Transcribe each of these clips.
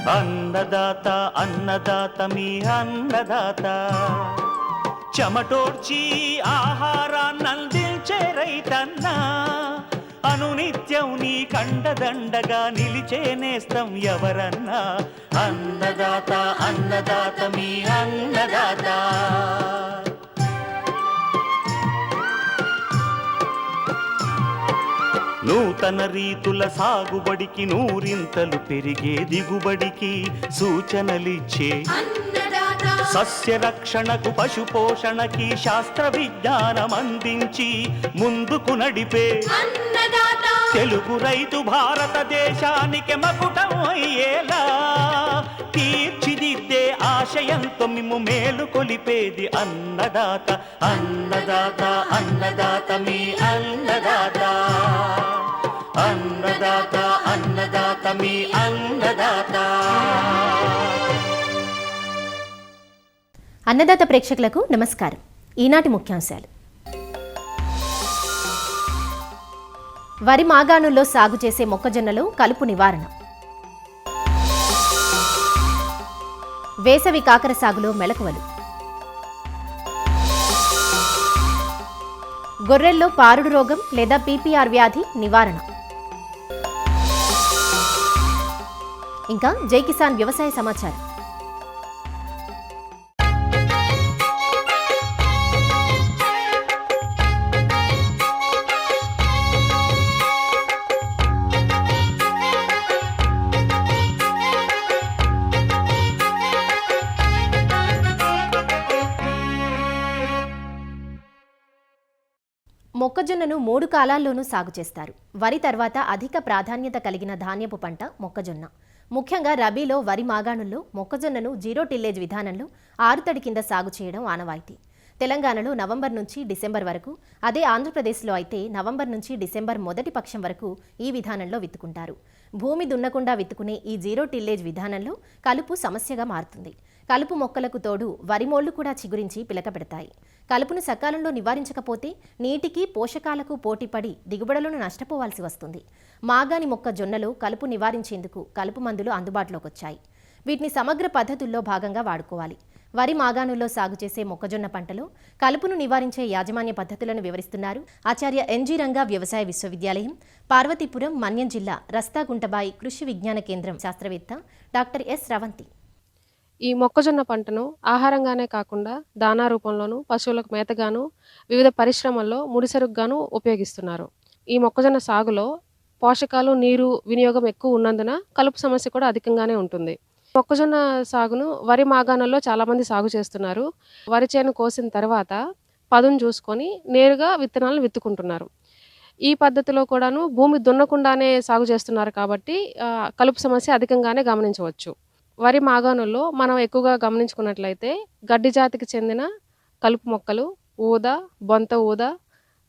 అన్నదాత అన్నదాత మీ అన్నదాత, చెమటోడ్చి ఆహారాన్నందించే రైతన్నా, అనునిత్యం నీ కండదండగా నిలిచే నేస్తం ఎవరన్నా. అన్నదాత అన్నదాత మీ అన్నదాత. నూతన రీతుల సాగుబడికి, నూరింతలు పెరిగే దిగుబడికి సూచనలిచ్చే సస్య రక్షణకు, పశు పోషణకి శాస్త్ర విజ్ఞానం అందించి ముందుకు నడిపే తెలుగు రైతు భారతదేశానికి మకుటం అయ్యేలా తీర్చిదిద్దే ఆశయంతో మిమ్ము మేలు కొలిపేది అన్నదాత. అన్నదాత అన్నదాత మీ అన్నదాత. అన్నదాత అన్నదాత మీ అన్నదాత. అన్నదాత ప్రేక్షకులకు నమస్కారం. ఈనాటి ముఖ్యాంశాలు: వరి మాగాణుల్లో సాగు చేసే మొక్కజొన్నలో కలుపు నివారణ, వేసవి కాకర సాగులో మెలకువలు, గొర్రెల్లో పారుడు రోగం లేదా పీపీఆర్ వ్యాధి నివారణ, ఇంకా జై కిసాన్ వ్యవసాయ సమాచారం. మొక్కజొన్నను 3 కాలాల్లోనూ సాగు చేస్తారు. వరి తర్వాత అధిక ప్రాధాన్యత కలిగిన ధాన్యపు పంట మొక్కజొన్న. ముఖ్యంగా రబీలో వరి మాగాణుల్లో మొక్కజొన్నను జీరో టిల్లేజ్ విధానంలో ఆరుతడి కింద సాగు చేయడం ఆనవాయితీ. తెలంగాణలో నవంబర్ నుంచి డిసెంబర్ వరకు, అదే ఆంధ్రప్రదేశ్లో అయితే నవంబర్ నుంచి డిసెంబర్ మొదటి పక్షం వరకు ఈ విధానంలో విత్తుకుంటారు. భూమి దున్నకుండా విత్తుకునే ఈ జీరో టిల్లేజ్ విధానంలో కలుపు సమస్యగా మారుతుంది. కలుపు మొక్కలకు తోడు వరి మోళ్లు కూడా చిగురించి పిలకపెడతాయి. కలుపును సకాలంలో నివారించకపోతే నీటికి పోషకాలకు పోటీపడి దిగుబడులను నష్టపోవాల్సి వస్తుంది. మాగాణి మొక్కజొన్నలో కలుపు నివారించేందుకు కలుపు మందులు అందుబాటులోకి వచ్చాయి. వీటిని సమగ్ర పద్ధతుల్లో భాగంగా వాడుకోవాలి. వరి మాగాణుల్లో సాగు చేసే మొక్కజొన్న పంటలో కలుపును నివారించే యాజమాన్య పద్ధతులను వివరిస్తున్నారు ఆచార్య ఎన్జీ రంగా వ్యవసాయ విశ్వవిద్యాలయం, పార్వతీపురం, మన్యం జిల్లా రస్తాగుంటబాయి కృషి విజ్ఞాన కేంద్రం శాస్త్రవేత్త డాక్టర్ ఎస్ రవంతి. ఈ మొక్కజొన్న పంటను ఆహారంగానే కాకుండా దానా రూపంలోనూ, పశువులకు మేతగాను, వివిధ పరిశ్రమల్లో ముడిసరుకుగాను ఉపయోగిస్తున్నారు. ఈ మొక్కజొన్న సాగులో పోషకాలు, నీరు వినియోగం ఎక్కువ ఉన్నందున కలుపు సమస్య కూడా అధికంగానే ఉంటుంది. మొక్కజొన్న సాగును వరి మాగాణంలో చాలామంది సాగు చేస్తున్నారు. వరి చేను కోసిన తర్వాత పదును చూసుకొని నేరుగా విత్తనాలను విత్తుకుంటున్నారు. ఈ పద్ధతిలో కూడాను భూమి దున్నకుండానే సాగు చేస్తున్నారు కాబట్టి కలుపు సమస్య అధికంగానే గమనించవచ్చు. వరి మాగాణుల్లో మనం ఎక్కువగా గమనించుకున్నట్లయితే గడ్డి జాతికి చెందిన కలుపు మొక్కలు ఊద, బొంత ఊద,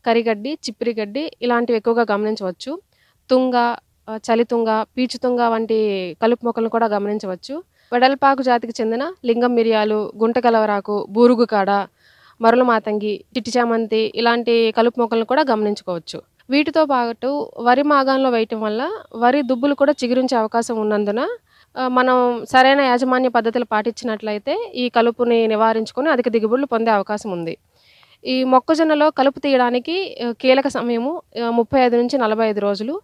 కరిగడ్డి, చిప్పిరిగడ్డి ఇలాంటివి ఎక్కువగా గమనించవచ్చు. తుంగ, చలితుంగ, పీచుతుంగ వంటి కలుపు మొక్కలను కూడా గమనించవచ్చు. వెడల్పాకు జాతికి చెందిన లింగం మిరియాలు, గుంటగలవరాకు, బూరుగు కాడ, మరుల మాతంగి, చిట్టి చామంతి ఇలాంటి కలుపు మొక్కలను కూడా గమనించుకోవచ్చు. వీటితో పాటు వరి మాగాణంలో వేయటం వల్ల వరి దుబ్బులు కూడా చిగురించే అవకాశం ఉన్నందున మనం సరైన యాజమాన్య పద్ధతులు పాటించినట్లయితే ఈ కలుపుని నివారించుకొని అధిక దిగుబడులు పొందే అవకాశం ఉంది. ఈ మొక్కజొన్నలో కలుపు తీయడానికి కీలక సమయము 35 నుంచి 45 రోజులు.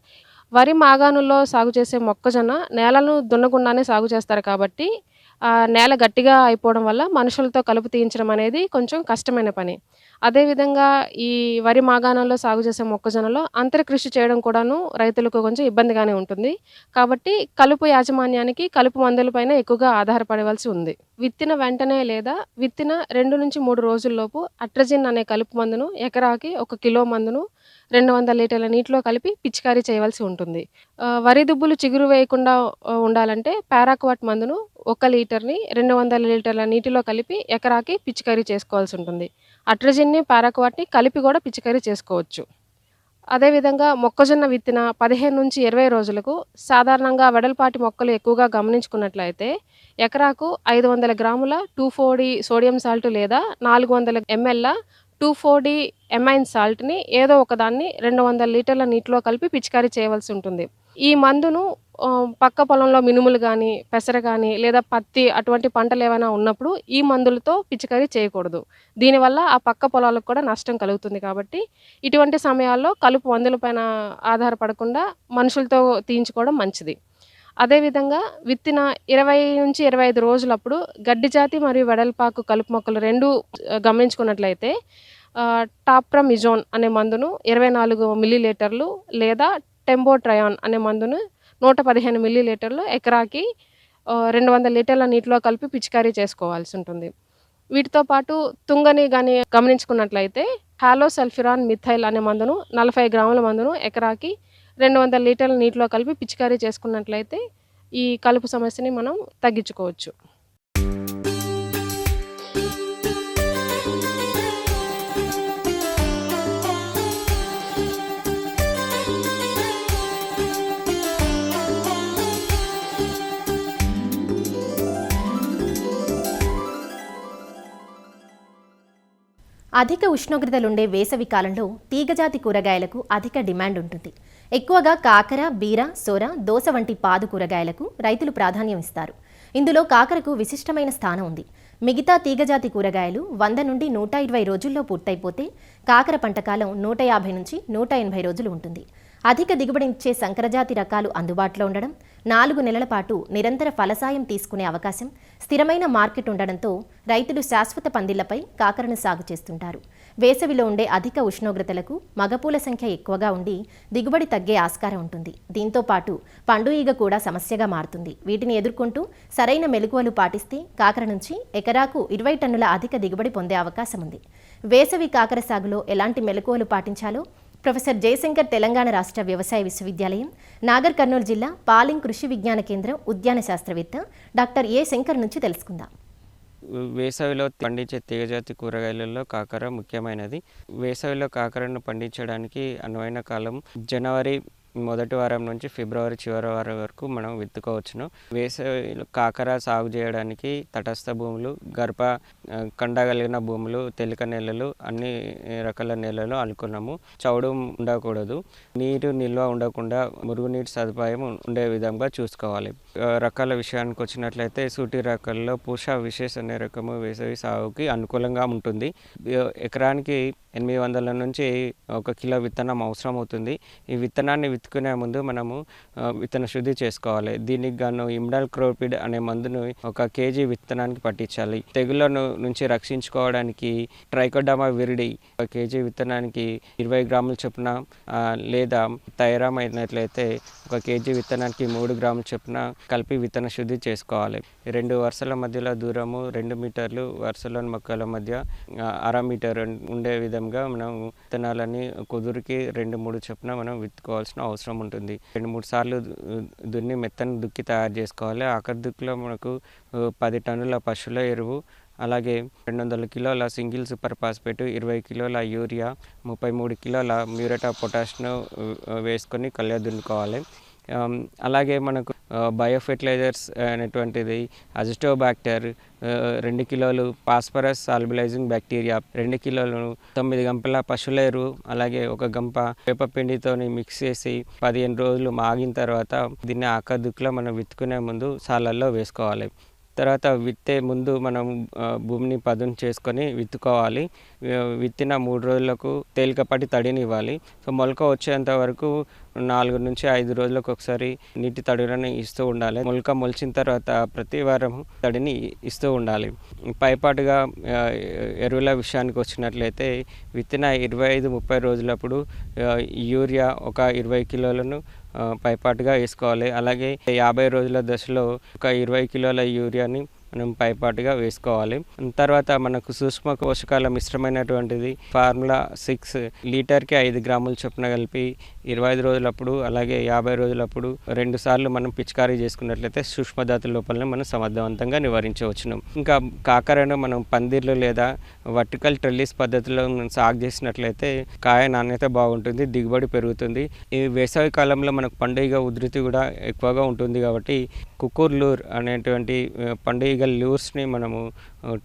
వరి మాగాణుల్లో సాగు చేసే మొక్కజొన్న నేలను దున్నకుండానే సాగు చేస్తారు కాబట్టి నేల గట్టిగా అయిపోవడం వల్ల మనుషులతో కలుపు తీయించడం అనేది కొంచెం కష్టమైన పని. అదేవిధంగా ఈ వరి మాగాణంలో సాగు చేసే మొక్కజొన్నలో అంతర్కృషి చేయడం కూడాను రైతులకు కొంచెం ఇబ్బందిగానే ఉంటుంది. కాబట్టి కలుపు యాజమాన్యానికి కలుపు మందులపైన ఎక్కువగా ఆధారపడవలసి ఉంది. విత్తిన వెంటనే లేదా విత్తిన 2 నుంచి 3 రోజుల్లోపు అట్రజిన్ అనే కలుపు మందును ఎకరాకి 1 కిలో మందును 200 లీటర్ల నీటిలో కలిపి పిచికారీ చేయవలసి ఉంటుంది. వరి దుబ్బులు చిగురు వేయకుండా ఉండాలంటే పారాక్వాట్ మందును 1 లీటర్ని 200 లీటర్ల నీటిలో కలిపి ఎకరాకి పిచికారీ చేసుకోవాల్సి ఉంటుంది. అట్రజిన్ని, పారాక్వాట్ని కలిపి కూడా పిచికారీ చేసుకోవచ్చు. అదేవిధంగా మొక్కజొన్న విత్తిన 15 నుంచి 20 రోజులకు సాధారణంగా వెడల్పాటి మొక్కలు ఎక్కువగా గమనించుకున్నట్లయితే ఎకరాకు 500 గ్రాముల 2,4-D సోడియం సాల్ట్ లేదా 400 ml 2,4-D ఎమైన్ సాల్ట్ని ఏదో ఒకదాన్ని 200 లీటర్ల నీటిలో కలిపి పిచికారీ చేయవలసి ఉంటుంది. ఈ మందును పక్క పొలంలో మినుములు కానీ, పెసర కానీ లేదా పత్తి అటువంటి పంటలు ఏమైనా ఉన్నప్పుడు ఈ మందులతో పిచికారీ చేయకూడదు. దీనివల్ల ఆ పక్క పొలాలకు కూడా నష్టం కలుగుతుంది. కాబట్టి ఇటువంటి సమయాల్లో కలుపు మందులపైన ఆధారపడకుండా మనుషులతో తీయించుకోవడం మంచిది. అదేవిధంగా విత్తిన 20-25 రోజులప్పుడు గడ్డి జాతి మరియు వెడల్పాకు కలుపు మొక్కలు రెండూ గమనించుకున్నట్లయితే టాప్రమిజోన్ అనే మందును 24 మిల్లీలీటర్లు లేదా టెంబోట్రయాన్ అనే మందును 115 మిల్లీలీటర్లు ఎకరాకి 200 లీటర్ల నీటిలో కలిపి పిచికారీ చేసుకోవాల్సి ఉంటుంది. వీటితో పాటు తుంగని కానీ గమనించుకున్నట్లయితే హాలోసల్ఫిరాన్ మిథైల్ అనే మందును 40 గ్రాముల మందును ఎకరాకి 200 లీటర్ల నీటిలో కలిపి పిచికారీ చేసుకున్నట్లయితే ఈ కలుపు సమస్యని మనం తగ్గించుకోవచ్చు. అధిక ఉష్ణోగ్రతలుండే వేసవి కాలంలో తీగజాతి కూరగాయలకు అధిక డిమాండ్ ఉంటుంది. ఎక్కువగా కాకర, బీర, సొర, దోస వంటి పాదు కూరగాయలకు రైతులు ప్రాధాన్యం ఇస్తారు. ఇందులో కాకరకు విశిష్టమైన స్థానం ఉంది. మిగతా తీగజాతి కూరగాయలు 100 నుండి 120 రోజుల్లో పూర్తయిపోతే కాకర పంటకాలం 150 నుంచి 180 రోజులు ఉంటుంది. అధిక దిగుబడినిచ్చే సంకరజాతి రకాలు అందుబాటులో ఉండడం, 4 నెలల పాటు నిరంతర ఫలసాయం తీసుకునే అవకాశం, స్థిరమైన మార్కెట్ ఉండడంతో రైతులు శాశ్వత పందిళ్లపై కాకరను సాగు చేస్తుంటారు. వేసవిలో ఉండే అధిక ఉష్ణోగ్రతలకు మగపూల సంఖ్య ఎక్కువగా ఉండి దిగుబడి తగ్గే ఆస్కారం ఉంటుంది. దీంతో పాటు పండు ఈగ కూడా సమస్యగా మారుతుంది. వీటిని ఎదుర్కొంటూ సరైన మెలకువలు పాటిస్తే కాకర నుంచి ఎకరాకు 20 టన్నుల అధిక దిగుబడి పొందే అవకాశం ఉంది. వేసవి కాకర సాగులో ఎలాంటి మెలకువలు పాటించాలో ప్రొఫెసర్ జయశంకర్ తెలంగాణ రాష్ట్ర వ్యవసాయ విశ్వవిద్యాలయం, నాగర్ కర్నూలు జిల్లా పాలింగ్ కృషి విజ్ఞాన కేంద్రం ఉద్యాన శాస్త్రవేత్త డాక్టర్ ఏ శంకర్ నుంచి తెలుసుకుందాం. వేసవిలో పండించే తీగజాతి కూరగాయలలో కాకర ముఖ్యమైనది. వేసవిలో కాకరను పండించడానికి అనువైన కాలం జనవరి మొదటి వారం నుంచి ఫిబ్రవరి చివరి వారం వరకు మనం విత్తుకోవచ్చును. వేసవిలో కాకర సాగు చేయడానికి తటస్థ భూములు, గర్భ కండగలిగిన భూములు, తెలిక నేలలు, అన్ని రకాల నేలలు అనుకున్నాము. చౌడు ఉండకూడదు, నీరు నిల్వ ఉండకుండా మురుగునీటి సదుపాయం ఉండే విధంగా చూసుకోవాలి. రకాల విషయానికి వచ్చినట్లయితే సూటి రకాల్లో పూష విశేష అనే రకము వేసవి సాగుకి అనుకూలంగా ఉంటుంది. ఎకరానికి 800 నుంచి 1 కిలో విత్తనం అవసరం అవుతుంది. ఈ విత్తనాన్ని విత్తుకునే ముందు మనము విత్తన శుద్ధి చేసుకోవాలి. దీనికి గాను ఇమ్డాల్ క్రోపిడ్ అనే మందును 1 కేజీ విత్తనానికి పట్టించాలి. తెగుళ్ళ నుంచి రక్షించుకోవడానికి ట్రైకోడర్మా విరిడి 1 కేజీ విత్తనానికి 20 గ్రాముల చొప్పున, లేదా థైరామ్ అయినట్లయితే 1 కేజీ విత్తనానికి 3 గ్రాముల చొప్పున కలిపి విత్తన శుద్ధి చేసుకోవాలి. 2 వరుసల మధ్యలో దూరము 2 మీటర్లు, వరుసలోని మొక్కల మధ్య 1/2 మీటర్ ఉండే విధంగా మనం విత్తనాలని కుదురుకి 2-3 చొప్పున మనం విత్తుకోవాల్సిన అవసరం ఉంటుంది. 2-3 సార్లు దున్ని మెత్తని దుక్కి తయారు చేసుకోవాలి. ఆఖరి దుక్కిలో మనకు 10 టన్నుల పశువుల ఎరువు, అలాగే 200 కిలోల సింగిల్ సూపర్ ఫాస్ఫేట్, 20 కిలోల యూరియా, 33 కిలోల మ్యూరేట్ ఆఫ్ పొటాష్ను వేసుకొని కళ్ళ దున్నుకోవాలి. అలాగే మనకు బయోఫెర్టిలైజర్స్ అనేటువంటిది అజిటోబాక్టర్ 2 కిలోలు, ఫాస్ఫరస్ సాల్బులైజింగ్ బ్యాక్టీరియా 2 కిలోలు, 9 గంపల పశువుల ఎరువు, అలాగే 1 గంప వేపపిండితో మిక్స్ చేసి 15 రోజులు మాగిన తర్వాత దీన్ని ఆఖరి దుక్కులో మనం విత్తుకునే ముందు సాలల్లో వేసుకోవాలి. తర్వాత విత్తే ముందు మనం భూమిని పదును చేసుకొని విత్తుకోవాలి. విత్తిన 3 రోజులకు తేలికపాటి తడిని ఇవ్వాలి. సో మొలక వచ్చేంత వరకు 4 నుంచి 5 రోజులకు ఒకసారి నీటి తడులను ఇస్తూ ఉండాలి. మొలక మొలిచిన తర్వాత ప్రతి వారం తడిని ఇస్తూ ఉండాలి. పైపాటుగా ఎరువుల విషయానికి వచ్చినట్లయితే విత్తిన 25-30 రోజులప్పుడు యూరియా 20 కిలోలను పైపాటుగా వేసుకోవాలి. అలాగే 50 రోజుల దశలో 20 కిలోల యూరియాని మనం పైపాటుగా వేసుకోవాలి. తర్వాత మనకు సూక్ష్మ పోషకాల మిశ్రమైనటువంటిది ఫార్ములా 6 లీటర్కి 5 గ్రాముల చొప్పున కలిపి 25 రోజులప్పుడు, అలాగే 50 రోజులప్పుడు 2 సార్లు మనం పిచికారీ చేసుకున్నట్లయితే సూక్ష్మధాతు లోపాలను మనం సమర్థవంతంగా నివారించవచ్చును. ఇంకా కాకరను మనం పందిర్లు లేదా వర్టికల్ ట్రెల్లిస్ పద్ధతిలో సాగు చేసినట్లయితే కాయ నాణ్యత బాగుంటుంది, దిగుబడి పెరుగుతుంది. ఈ వేసవి కాలంలో మనకు పండుగ ఉధృతి కూడా ఎక్కువగా ఉంటుంది కాబట్టి కుకుర్లూర్ అనేటువంటి పండుగ ఇల్లీగల్ లూర్స్ని మనము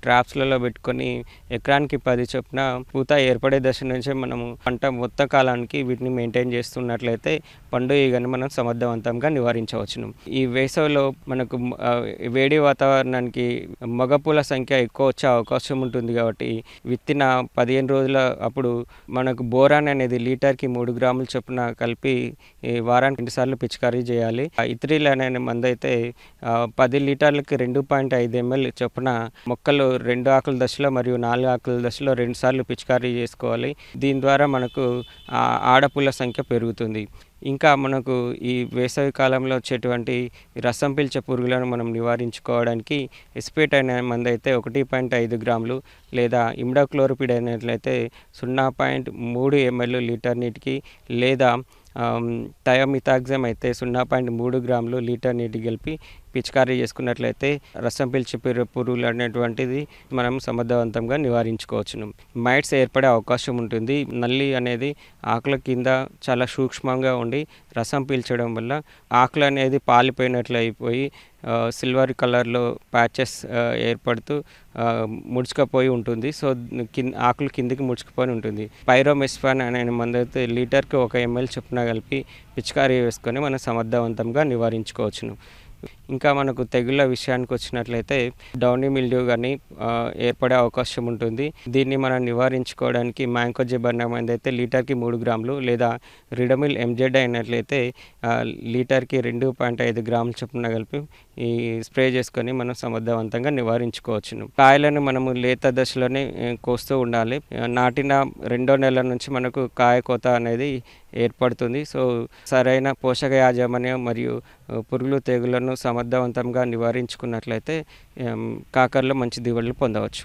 ట్రాప్స్లలో పెట్టుకొని ఎకరానికి 10 చొప్పున పూత ఏర్పడే దశ నుంచే మనము పంట మొత్తం కాలానికి వీటిని మెయింటైన్ చేస్తున్నట్లయితే పండు ఈగను మనం సమర్థవంతంగా నివారించవచ్చును. ఈ వేసవిలో మనకు వేడి వాతావరణానికి మగపూల సంఖ్య ఎక్కువ వచ్చే అవకాశం ఉంటుంది కాబట్టి విత్తిన 15 రోజుల అప్పుడు మనకు బోరాన్ అనేది లీటర్కి 3 గ్రాముల చొప్పున కలిపి వారానికి 2 సార్లు పిచికారీ చేయాలి. ఇథ్రిల్ అనే మందు అయితే 10 లీటర్లకి 2.5 ml చొప్పున మొక్కలు 2 ఆకుల దశలో మరియు 4 ఆకుల దశలో 2 సార్లు పిచికారీ చేసుకోవాలి. దీని ద్వారా మనకు ఆడపుల్ల సంఖ్య పెరుగుతుంది. ఇంకా మనకు ఈ వేసవి కాలంలో వచ్చేటువంటి రసం పీల్చే పురుగులను మనం నివారించుకోవడానికి ఎస్పేట్ అనే మందు అయితే 1.5 గ్రాములు లేదా ఇమిడాక్లోరోపిడ్ అయినట్లయితే 0.3 ml లీటర్ నీటికి లేదా థయోమిథాక్సమ్ అయితే 0.3 గ్రాములు లీటర్ నీటి కలిపి పిచికారీ చేసుకున్నట్లయితే రసం పీల్చే పురుగులు అనేటువంటిది మనం సమర్థవంతంగా నివారించుకోవచ్చును. మైట్స్ ఏర్పడే అవకాశం ఉంటుంది. నల్లి అనేది ఆకుల కింద చాలా సూక్ష్మంగా ఉండి రసం పీల్చడం వల్ల ఆకులు అనేది పాలిపోయినట్లు అయిపోయి సిల్వర్ కలర్లో ప్యాచెస్ ఏర్పడుతూ ముడుచుకుపోయి ఉంటుంది. సో ఆకులు కిందికి ముడుచుకుపోయి ఉంటుంది. పైరోమెస్ఫాన్ అనే మందు అయితే లీటర్కి 1 ml చొప్పున కలిపి పిచికారీ వేసుకొని మనం సమర్థవంతంగా నివారించుకోవచ్చును. ఇంకా మనకు తెగుళ్ళ విషయానికి వచ్చినట్లయితే డౌనీ మిల్డ్యూ కానీ ఏర్పడే అవకాశం ఉంటుంది. దీన్ని మనం నివారించుకోవడానికి మ్యాంకోజెబ్ మందు అయితే లీటర్కి 3 గ్రాములు లేదా రిడమిల్ ఎంజెడ్ అయినట్లయితే లీటర్కి 2.5 గ్రాముల చొప్పున కలిపి ఈ స్ప్రే చేసుకొని మనం సమర్థవంతంగా నివారించుకోవచ్చును. కాయలను మనము లేత దశలోనే కోస్తూ ఉండాలి. నాటిన 2వ నెల నుంచి మనకు కాయ కోత అనేది ఏర్పడుతుంది. సో సరైన పోషక యాజమాన్యం మరియు పురుగులు తెగుళ్లను సమర్థవంతంగా నివారించుకున్నట్లయితే కాకరలో మంచి దిగుబడులు పొందవచ్చు.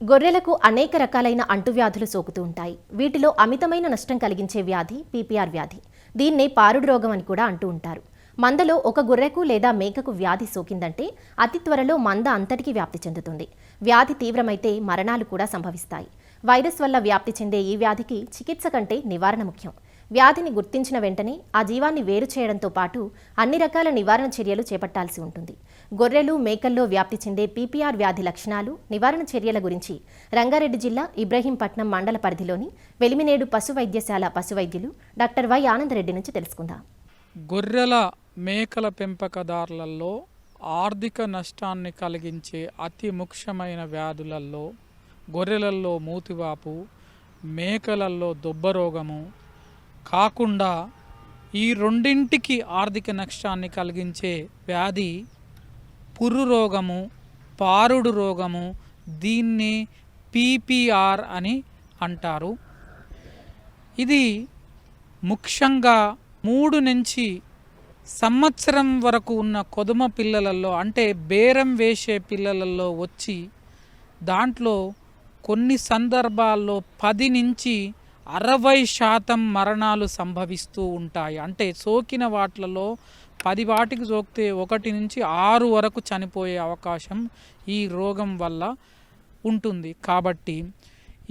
గొర్రెలకు అనేక రకాలైన అంటువ్యాధులు సోకుతూ ఉంటాయి. వీటిలో అమితమైన నష్టం కలిగించే వ్యాధి పీపీఆర్ వ్యాధి. దీన్నే పారుడు రోగం అని కూడా అంటూ ఉంటారు. మందలో ఒక గొర్రెకు లేదా మేకకు వ్యాధి సోకిందంటే అతి త్వరలో మంద అంతటికీ వ్యాప్తి చెందుతుంది. వ్యాధి తీవ్రమైతే మరణాలు కూడా సంభవిస్తాయి. వైరస్ వల్ల వ్యాప్తి చెందే ఈ వ్యాధికి చికిత్స కంటే నివారణ ముఖ్యం. వ్యాధిని గుర్తించిన వెంటనే ఆ జీవాన్ని వేరు చేయడంతో పాటు అన్ని రకాల నివారణ చర్యలు చేపట్టాల్సి ఉంటుంది. గొర్రెలు మేకల్లో వ్యాప్తి చెందే పీపీఆర్ వ్యాధి లక్షణాలు, నివారణ చర్యల గురించి రంగారెడ్డి జిల్లా ఇబ్రహీంపట్నం మండల పరిధిలోని వెలిమినేడు పశు వైద్యశాల పశు వైద్యులు డాక్టర్ వై ఆనందరెడ్డి నుంచి తెలుసుకుందాం. గొర్రెల మేకల పెంపకదారులలో ఆర్థిక నష్టాన్ని కలిగించే అతి ముఖ్యమైన వ్యాధులలో గొర్రెలలో మూతివాపు, మేకలలో దొబ్బరోగము కాకుండా ఈ రెండింటికి ఆర్థిక నష్టాన్ని కలిగించే వ్యాధి పుర్రు రోగము, పారుడు రోగము. దీన్ని పీపీఆర్ అని అంటారు. ఇది ముఖ్యంగా 3 నుంచి సంవత్సరం వరకు ఉన్న కొదుమ పిల్లలలో అంటే బేరం వేసే పిల్లలలో వచ్చి దాంట్లో కొన్ని సందర్భాల్లో 10 నుంచి 60% మరణాలు సంభవిస్తూ ఉంటాయి. అంటే సోకిన వాటిలలో 10 వాటికి సోకితే 1 నుంచి 6 వరకు చనిపోయే అవకాశం ఈ రోగం వల్ల ఉంటుంది. కాబట్టి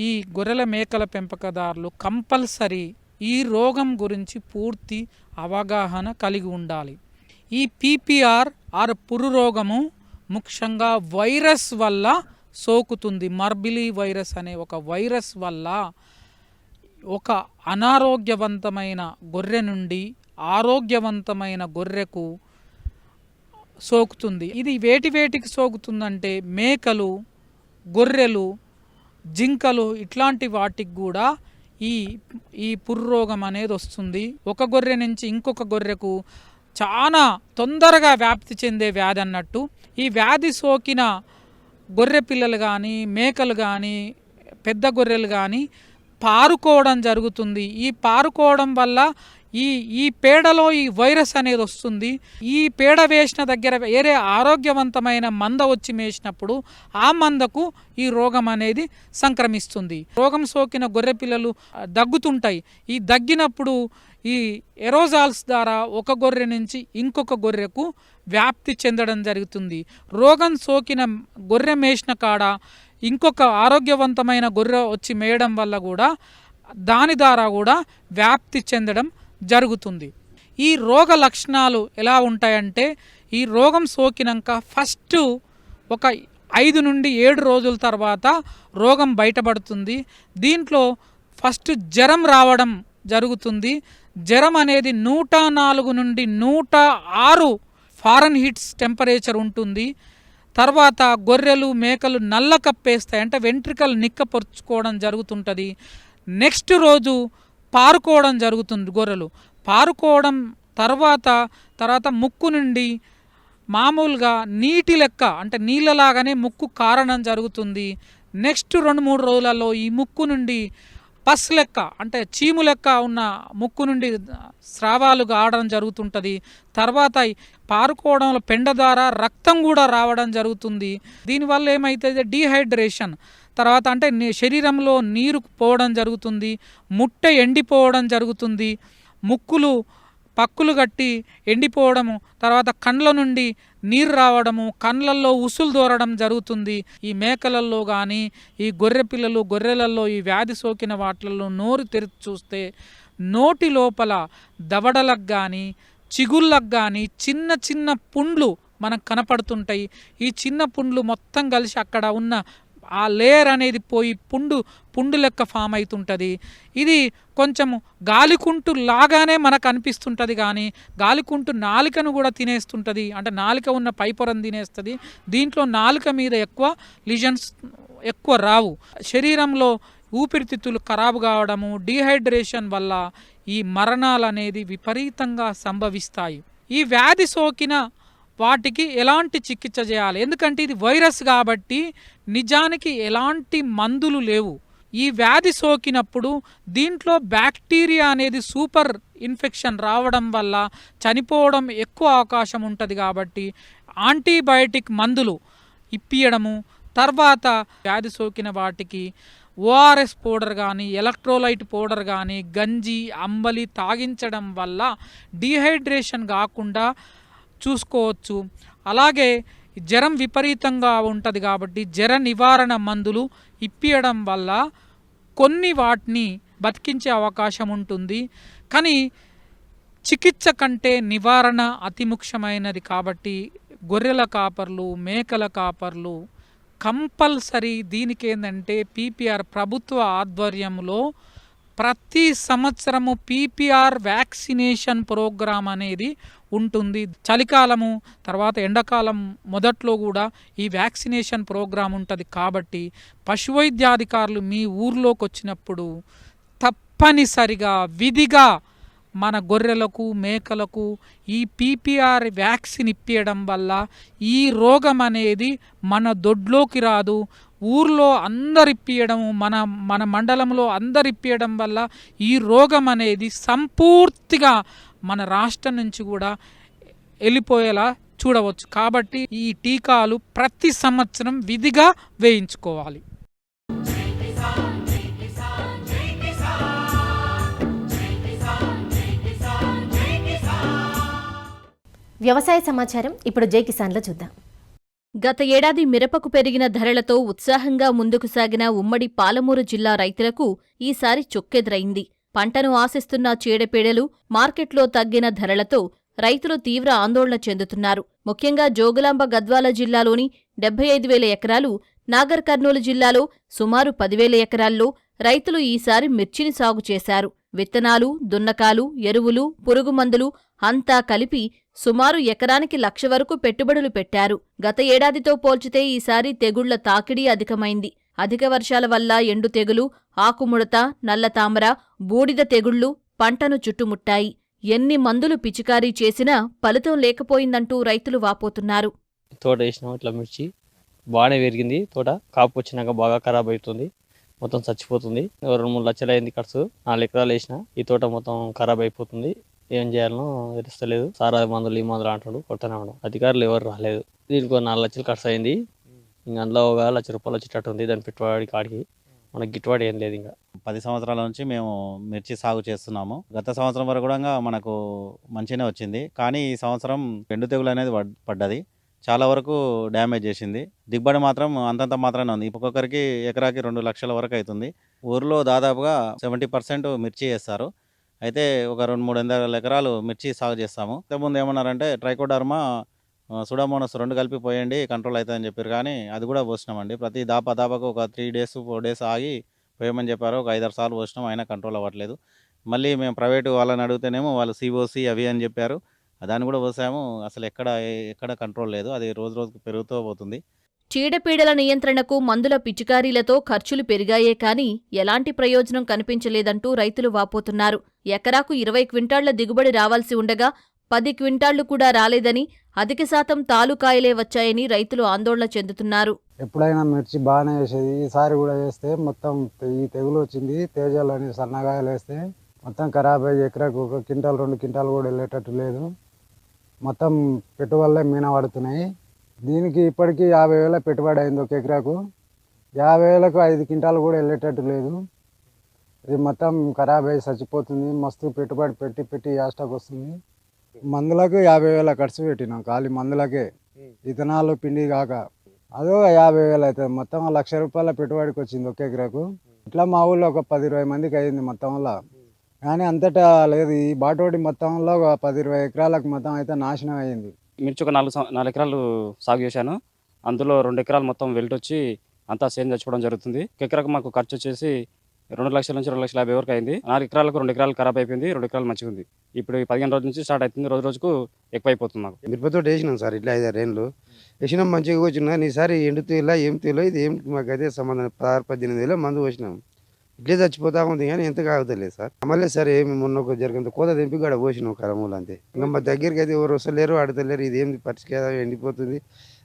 ఈ గొర్రెల మేకల పెంపకదారులు కంపల్సరీ ఈ రోగం గురించి పూర్తి అవగాహన కలిగి ఉండాలి. ఈ పీపీఆర్ పుర్రు రోగము ముఖ్యంగా వైరస్ వల్ల సోకుతుంది. మర్బిలీ వైరస్ అనే ఒక వైరస్ వల్ల ఒక అనారోగ్యవంతమైన గొర్రె నుండి ఆరోగ్యవంతమైన గొర్రెకు సోకుతుంది. ఇది వేటికి సోకుతుందంటే మేకలు, గొర్రెలు, జింకలు ఇట్లాంటి వాటికి కూడా ఈ పుర్రు రోగం అనేది వస్తుంది. ఒక గొర్రె నుంచి ఇంకొక గొర్రెకు చాలా తొందరగా వ్యాప్తి చెందే వ్యాధి అన్నట్టు. ఈ వ్యాధి సోకిన గొర్రె పిల్లలు కానీ, మేకలు కానీ, పెద్ద గొర్రెలు కానీ పారుకోవడం జరుగుతుంది. ఈ పారుకోవడం వల్ల ఈ పేడలో ఈ వైరస్ అనేది వస్తుంది. ఈ పేడ వేసిన దగ్గర వేరే ఆరోగ్యవంతమైన మంద వచ్చి మేసినప్పుడు ఆ మందకు ఈ రోగం అనేది సంక్రమిస్తుంది. రోగం సోకిన గొర్రె పిల్లలు దగ్గుతుంటాయి. ఈ దగ్గినప్పుడు ఈ ఎరోజాల్స్ ద్వారా ఒక గొర్రె నుంచి ఇంకొక గొర్రెకు వ్యాప్తి చెందడం జరుగుతుంది. రోగం సోకిన గొర్రె మేసిన కాడ ఇంకొక ఆరోగ్యవంతమైన గొర్రె వచ్చి మేయడం వల్ల కూడా దాని ద్వారా కూడా వ్యాప్తి చెందడం జరుగుతుంది. ఈ రోగ లక్షణాలు ఎలా ఉంటాయంటే, ఈ రోగం సోకినాక ఫస్ట్ ఒక 5 నుండి 7 రోజుల తర్వాత రోగం బయటపడుతుంది. దీంట్లో ఫస్ట్ జ్వరం రావడం జరుగుతుంది. జ్వరం అనేది 104 నుండి 106 ఫారెన్హీట్స్ టెంపరేచర్ ఉంటుంది. తర్వాత గొర్రెలు మేకలు నల్ల కప్పేస్తాయి, అంటే వెంట్రికలు నిక్కపరుచుకోవడం జరుగుతుంటుంది. నెక్స్ట్ రోజు పారుకోవడం జరుగుతుంది. గొర్రెలు పారుకోవడం తర్వాత ముక్కు నుండి మామూలుగా నీటి లెక్క, అంటే నీళ్ళలాగానే ముక్కు కారణం జరుగుతుంది. నెక్స్ట్ 2-3 రోజులలో ఈ ముక్కు నుండి పస్ లెక్క, అంటే చీము లెక్క ఉన్న ముక్కు నుండి స్రావాలు కావడం జరుగుతుంటుంది. తర్వాత పారుకోవడంలో పెండ ద్వారా రక్తం కూడా రావడం జరుగుతుంది. దీనివల్ల ఏమవుతుంది, డీహైడ్రేషన్, తర్వాత అంటే శరీరంలో నీరు పోవడం జరుగుతుంది. ముట్ట ఎండిపోవడం జరుగుతుంది. ముక్కులు పక్కులు గట్టి ఎండిపోవడము, తర్వాత కండ్ల నుండి నీరు రావడము, కండ్లల్లో ఉసులు దూరడం జరుగుతుంది. ఈ మేకలలో కానీ ఈ గొర్రె పిల్లలు గొర్రెలలో ఈ వ్యాధి సోకిన వాటిల్లో నోరు తెరిచి చూస్తే నోటి లోపల దవడలకు కానీ చిగుళ్ళకు కానీ చిన్న చిన్న పుండ్లు మనకు కనపడుతుంటాయి. ఈ చిన్న పుండ్లు మొత్తం కలిసి అక్కడ ఉన్న ఆ లేయర్ అనేది పోయి పుండు లెక్క ఫామ్ అవుతుంటుంది. ఇది కొంచెము గాలికుంటు లాగానే మనకు అనిపిస్తుంటుంది, కానీ గాలికుంటు నాలుకను కూడా తినేస్తుంటుంది, అంటే నాలుక ఉన్న పైపొరను తినేస్తుంది. దీంట్లో నాలుక మీద ఎక్కువ లిజన్స్ ఎక్కువ రావు. శరీరంలో ఊపిరితిత్తులు ఖరాబు కావడము, డీహైడ్రేషన్ వల్ల ఈ మరణాలు అనేది విపరీతంగా సంభవిస్తాయి. ఈ వ్యాధి సోకిన వాటికి ఎలాంటి చికిత్స చేయాలి, ఎందుకంటే ఇది వైరస్ కాబట్టి నిజానికి ఎలాంటి మందులు లేవు. ఈ వ్యాధి సోకినప్పుడు దీంట్లో బ్యాక్టీరియా అనేది సూపర్ ఇన్ఫెక్షన్ రావడం వల్ల చనిపోవడం ఎక్కువ అవకాశం ఉంటుంది. కాబట్టి యాంటీబయాటిక్ మందులు ఇప్పియడము, తర్వాత వ్యాధి సోకిన వాటికి ఓఆర్ఎస్ పౌడర్ కానీ ఎలక్ట్రోలైట్ పౌడర్ కానీ గంజి అంబలి తాగించడం వల్ల డీహైడ్రేషన్ కాకుండా చూసుకోవచ్చు. అలాగే జ్వరం విపరీతంగా ఉంటుంది కాబట్టి జ్వర నివారణ మందులు ఇప్పియడం వల్ల కొన్ని వాటిని బతికించే అవకాశం ఉంటుంది. కానీ చికిత్స కంటే నివారణ అతి ముఖ్యమైనది కాబట్టి గొర్రెల కాపర్లు మేకల కాపర్లు కంపల్సరీ దీనికి ఏంటంటే పీపీఆర్ ప్రభుత్వ ఆధ్వర్యంలో ప్రతి సంవత్సరము పీపీఆర్ వ్యాక్సినేషన్ ప్రోగ్రాం అనేది ఉంటుంది. చలికాలము తర్వాత ఎండాకాలం మొదట్లో కూడా ఈ వ్యాక్సినేషన్ ప్రోగ్రాం ఉంటుంది. కాబట్టి పశువైద్యాధికారులు మీ ఊర్లోకి వచ్చినప్పుడు తప్పనిసరిగా విధిగా మన గొర్రెలకు మేకలకు ఈ పీపీఆర్ వ్యాక్సిన్ ఇప్పియడం వల్ల ఈ రోగం అనేది మన దొడ్లోకి రాదు. ఊర్లో అందరిప్పియడము, మన మండలంలో అందరిప్పియడం వల్ల ఈ రోగం అనేది సంపూర్తిగా మన రాష్ట్రం నుంచి కూడా వెళ్ళిపోయేలా చూడవచ్చు. కాబట్టి ఈ టీకాలు ప్రతి సంవత్సరం విధిగా వేయించుకోవాలి. వ్యవసాయ సమాచారం ఇప్పుడు జై కిసాన్లో చూద్దాం. గత ఏడాది మిరపకు పెరిగిన ధరలతో ఉత్సాహంగా ముందుకు సాగిన ఉమ్మడి పాలమూరు జిల్లా రైతులకు ఈసారి చొక్కెదురైంది. పంటను ఆశిస్తున్న చీడపీడలు, మార్కెట్లో తగ్గిన ధరలతో రైతులు తీవ్ర ఆందోళన చెందుతున్నారు. ముఖ్యంగా జోగులాంబ గద్వాల జిల్లాలోని 75,000 ఎకరాలు, నాగర్ కర్నూలు జిల్లాలో సుమారు 10,000 ఎకరాల్లో రైతులు ఈసారి మిర్చిని సాగు చేశారు. విత్తనాలు, దున్నకాలు, ఎరువులు, పురుగుమందులు అంతా కలిపి సుమారు ఎకరానికి 1,00,000 వరకు పెట్టుబడులు పెట్టారు. గత ఏడాదితో పోల్చితే ఈసారి తెగుళ్ల తాకిడి అధికమైంది. అధిక వర్షాల వల్ల ఎండు తెగులు, ఆకుముడత, నల్లతామర, బూడిద తెగుళ్లు పంటను చుట్టుముట్టాయి. ఎన్ని మందులు పిచికారీ చేసినా ఫలితం లేకపోయిందంటూ రైతులు వాపోతున్నారు. తోట వేసినాం, ఇట్లా మిర్చి బాగానే పెరిగింది. తోట కాపు వచ్చినాక బాగా ఖరాబ్ అవుతుంది. మొత్తం చచ్చిపోతుంది. 2-3 లక్షలు అయింది ఖర్చు. 4 ఎకరాలు వేసిన. ఈ తోట మొత్తం ఖరాబ్ అయిపోతుంది. ఏం చేయాలనో తెలుస్తలేదు. సారా మందులు ఈ మందులు అంటాడు, కొట్టనే ఉన్నాడు. అధికారులు ఎవరు రాలేదు. దీనికి 4 లక్షలు ఖర్చు అయింది. ఇంకా అందులో ఒక 1 లక్ష రూపాయలు వచ్చేటట్టు ఉంది. దాని పెట్టుబడి కాడికి మనకి గిట్టుబాటు ఏం లేదు. ఇంకా 10 సంవత్సరాల నుంచి మేము మిర్చి సాగు చేస్తున్నాము. గత సంవత్సరం వరకు కూడా మనకు మంచిగానే వచ్చింది. కానీ ఈ సంవత్సరం ఎండు తెగులు అనేది పడ్డది. చాలా వరకు డ్యామేజ్ చేసింది. దిగుబడి మాత్రం అంతంత మాత్రమే ఉంది. ఒక్కొక్కరికి ఎకరాకి 2 లక్షల వరకు అవుతుంది. ఊరిలో దాదాపుగా 70% మిర్చి వేస్తారు. అయితే ఒక 200-300 ఎకరాలు మిర్చి సాగు చేస్తాము. ఇంతకుముందు ఏమన్నారంటే ట్రైకోడర్మా సుడామోనస్ 2 కలిపి పోయండి కంట్రోల్ అవుతుందని చెప్పారు. కానీ అది కూడా పోసినామండి. ప్రతి దాపాకు ఒక 3 డేస్ 4 డేస్ ఆగి పోయమని చెప్పారు. ఒక 5-6 సార్లు పోసినాం, అయినా కంట్రోల్ అవ్వట్లేదు. మళ్ళీ మేము ప్రైవేటు వాళ్ళని అడిగితేనేమో వాళ్ళు సిఓసి అవి అని చెప్పారు. దాన్ని కూడా పోసాము. అసలు ఎక్కడ కంట్రోల్ లేదు. అది రోజు రోజుకు పెరుగుతూ పోతుంది. చీడపీడల నియంత్రణకు మందుల పిచికారీలతో ఖర్చులు పెరిగాయే కాని ఎలాంటి ప్రయోజనం కనిపించలేదంటూ రైతులు వాపోతున్నారు. ఎకరాకు 20 క్వింటాళ్ల దిగుబడి రావాల్సి ఉండగా 10 క్వింటాళ్లు కూడా రాలేదని, అధిక శాతం తాలుకాయలే వచ్చాయని రైతులు ఆందోళన చెందుతున్నారు. ఎప్పుడైనా మిర్చి బాగానే వేసేది. ఈసారి కూడా వేస్తే మొత్తం ఈ తెగులు వచ్చింది. తేజాలు అని సన్నగాయలు వేస్తే మొత్తం ఖరాబ్ అయ్యి ఎకరాకు 1 క్వింటాల్ 2 క్వింటాల్ కూడా వెళ్ళేటట్టు లేదు. మొత్తం పెట్టుబడులే మీన పడుతున్నాయి. దీనికి ఇప్పటికీ 50,000 పెట్టుబడి అయింది. 1 ఎకరాకు 50,000కు 5 క్వింటాలు కూడా వెళ్ళేటట్టు లేదు. ఇది మొత్తం ఖరాబ్ అయ్యి చచ్చిపోతుంది. మస్తు పెట్టుబడి పెట్టి యాస్టాక్ వస్తుంది. మందులకు 50,000 ఖర్చు పెట్టినాం. ఖాళీ మందులకే, ఇథనాలు పిండి కాక అదో 50,000 అవుతుంది. మొత్తం 1,00,000 రూపాయల పెట్టుబడికి వచ్చింది 1 ఎకరాకు. ఇట్లా మా ఊళ్ళో ఒక 10-20 మందికి అయింది మొత్తంలో. కానీ అంతటా లేదు. ఈ బాటోటి మొత్తంలో ఒక 10-20 ఎకరాలకు మొత్తం అయితే నాశనం అయింది. మిర్చి ఒక 4 ఎకరాలు సాగు చేశాను. అందులో 2 ఎకరాలు మొత్తం వెల్టొచ్చి అంతా సేమ్ చచ్చిపోవడం జరుగుతుంది. ఒక ఎకరాకు మాకు ఖర్చు వచ్చేసి 2 లక్షల నుంచి 2,50,000 వరకు అయింది. 4 ఎకరాలకు 2 ఎకరాలు ఖరాబ్ అయిపోయింది. 2 ఎకరాలు మంచిగా ఉంది. ఇప్పుడు 15 రోజుల నుంచి స్టార్ట్ అవుతుంది. రోజు రోజుకు ఎక్కువ అయిపోతుంది. మాకు మిరపతో వేసినాం సార్. ఇట్లా 5-6 ఏళ్ళు వేసినాం, మంచిగా వచ్చినా ఈసారి ఎండు తీలా ఏం తీలో ఇది ఏం మాకైతే సంబంధం. 16-18 మందు పోసినాం. ఇట్లే చచ్చిపోతా ఉంది కానీ ఎంత కావతలేదు సార్. మళ్ళీ సార్ ఏమి మొన్న ఒక జరిగినంత కోత తెంపి కూడా పోసినాం కరమూలు అంతే. ఇంకా మా దగ్గరికి అయితే ఎవరు వస్తలేరు, ఆడతలేరు. ఇది ఏంది పరిస్థితి ఎండిపోతుంది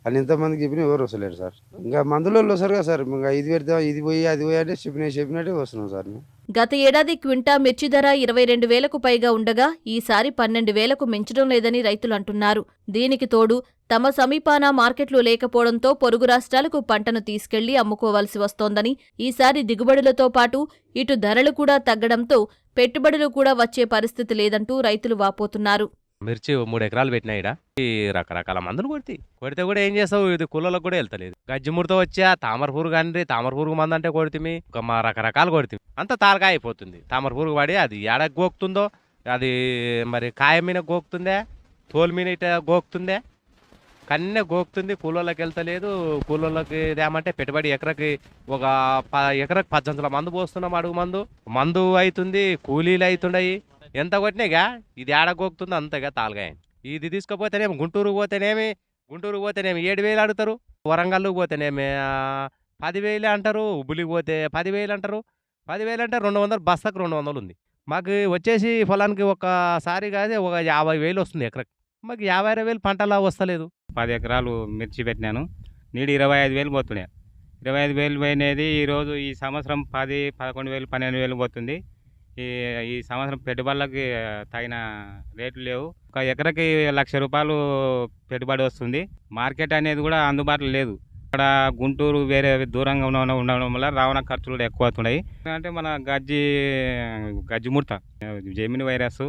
అని ఎంతమందికి చెప్పినా ఎవరు వస్తలేరు సార్. ఇంకా మందులో వస్తారు కదా సార్. ఇంకా ఇది పెడతాం, ఇది పోయి అది పోయి అంటే చెప్పినట్టే వస్తున్నాం సార్. గత ఏడాది క్వింటా మిర్చి ధర 22,000కు పైగా ఉండగా ఈసారి 12,000కు మించడం లేదని రైతులు అంటున్నారు. దీనికి తోడు తమ సమీపాన మార్కెట్లు లేకపోవడంతో పొరుగు రాష్ట్రాలకు పంటను తీసుకెళ్లి అమ్ముకోవాల్సి వస్తోందని, ఈసారి దిగుబడులతో పాటు ఇటు ధరలు కూడా తగ్గడంతో పెట్టుబడులు కూడా వచ్చే పరిస్థితి లేదంటూ రైతులు వాపోతున్నారు. మిర్చి 3 ఎకరాలు పెట్టినా ఈడ ఈ రకరకాల మందులు కొడితే కూడా ఏం చేస్తావు, ఇది కుళ్ళలకు కూడా వెళ్తలేదు. గజ్జిముడితో వచ్చా తామర పురుగు కానీ తామర పురుగు మందు అంటే కొడితే మా రకరకాలు కొడితే అంత తాలకాయ అయిపోతుంది. తామర పురుగు పడి అది ఏడ గోకుతుందో, అది మరి కాయ మీద గోకుతుందే, తోలు మీద ఇట గోకుతుందే, కన్నే గోకుతుంది. కూలోళ్ళకి వెళ్తలేదు. కూలోళ్ళకి ఏమంటే పెట్టుబడి ఎకరకి ఒక ఎకరకు 18 మందు పోస్తున్నాం. అడుగు మందు అవుతుంది, కూలీలు అవుతున్నాయి. ఎంత కొట్టినాయిగా ఇది ఏడ గోకుతుందో అంతగా తాలుగాయ. ఇది తీసుకుపోతేనేమి గుంటూరు పోతేనేమి 7,000 అడుగుతారు. వరంగల్ పోతేనేమి 10,000 అంటారు. ఉబ్బులికి పోతే 10,000 అంటారు. 10,000 అంటే 200 బస్తాకు 200 ఉంది. మాకు వచ్చేసి పొలానికి ఒకసారి కాదే ఒక 50,000 వస్తుంది ఎకరకు. మాకు 50,000 పంటలా వస్తలేదు. 10 ఎకరాలు మిర్చి పెట్టినాను. నీడు 25,000 పోతున్నాయి. 25,000 పోయినది ఈరోజు ఈ సంవత్సరం 10, 11,000, 12,000 పోతుంది. ఈ సంవత్సరం పెట్టుబడులకి తగిన రేట్లు లేవు. ఒక ఎకరకి 1,00,000 రూపాయలు పెట్టుబడి వస్తుంది. మార్కెట్ అనేది కూడా అందుబాటులో లేదు. ఇక్కడ గుంటూరు వేరే దూరంగా ఉండడం వల్ల రవాణా ఖర్చులు కూడా ఎక్కువ అవుతున్నాయి. అంటే మన గజ్జి ముడత, జెమిని వైరస్,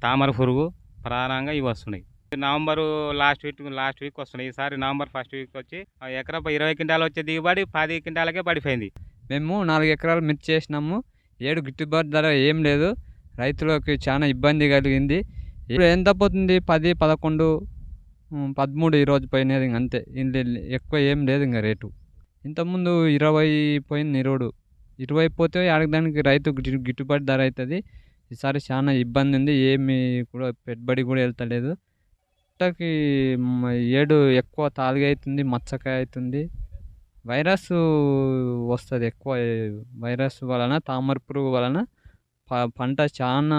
తామర పురుగు ప్రధానంగా ఇవి వస్తున్నాయి. నవంబరు లాస్ట్ వీక్ వస్తున్నాయి. ఈసారి నవంబర్ ఫస్ట్ వీక్ వచ్చి ఎకరా 20 క్వింటాలు వచ్చే దిగుబడి 10 క్వింటాలకే పడిపోయింది. మేము 4 ఎకరాలు మిర్చి చేసినాము. గిట్టుబాటు ధర ఏం లేదు. రైతులకు చాలా ఇబ్బంది కలిగింది. ఇప్పుడు ఎంత పోతుంది? 10, 11, 13 ఈరోజు పోయినది. అంతే, ఎక్కువ ఏం లేదు ఇంకా రేటు. ఇంతకుముందు 20 పోయింది. 20 పోతే దానికి రైతు గిట్టుబాటు ధర అవుతుంది. ఈసారి చాలా ఇబ్బంది ఉంది. ఏమి కూడా పెట్టుబడి కూడా వెళ్తలేదు. పుట్టకి ఏడు ఎక్కువ తాలుగా అవుతుంది, మచ్చకాయ అవుతుంది. వైరస్ వస్తుంది ఎక్కువ. వైరస్ వలన, తామర పురుగు వలన పంట చాలా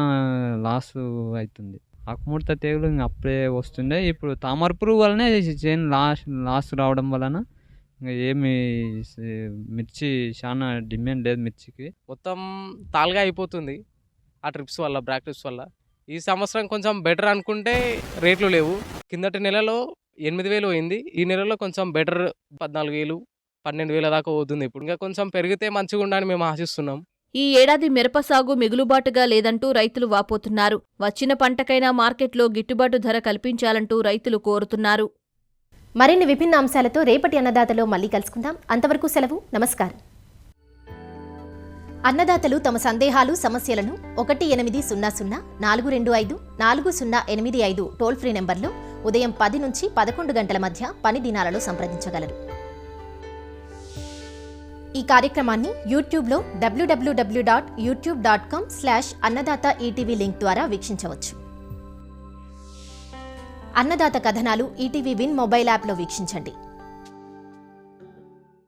లాస్ అవుతుంది. ఆకుముడత తెగులు అప్పుడే వస్తుండే. ఇప్పుడు తామర పురుగు వలనే చేను లాస్ రావడం వలన ఇంకా ఏమి మిర్చి చాలా డిమాండ్ లేదు మిర్చికి. మొత్తం తాలుగా అయిపోతుంది ఆ ట్రిప్స్ వల్ల, బ్రాక్ ట్రిప్స్ వల్ల. ఈ సంవత్సరం కొంచెం బెటర్ అనుకుంటే రేట్లు లేవు. కిందటి నెలలో 8,000 పోయింది, ఈ నెలలో కొంచెం బెటర్ 14,000, 12,000 దాకా పోతుంది. ఇప్పుడు ఇంకా కొంచెం పెరిగితే మంచిగా ఉండాలని మేము ఆశిస్తున్నాం. ఈ ఏడాది మిరప సాగు మిగులుబాటుగా లేదంటూ రైతులు వాపోతున్నారు. వచ్చిన పంటకైనా మార్కెట్లో గిట్టుబాటు ధర కల్పించాలంటూ రైతులు కోరుతున్నారు. మరిన్ని విభిన్న అంశాలతో రేపటి అన్నదాతలో మళ్ళీ కలుసుకుందాం. అంతవరకు సెలవు, నమస్కారం. అన్నదాతలు తమ సందేహాలు, సమస్యలను 1800-425-4085 టోల్ ఫ్రీ నెంబర్లో ఉదయం 10 నుంచి 11 గంటల మధ్య పని దినాలలో సంప్రదించగలరు. ఈ కార్యక్రమాన్ని యూట్యూబ్లో www.youtube.com/అన్నదాత ఈటీవీ లింక్ ద్వారా వీక్షించవచ్చు. అన్నదాత కథనాలు ఈటీవీ విన్ మొబైల్ యాప్లో వీక్షించండి.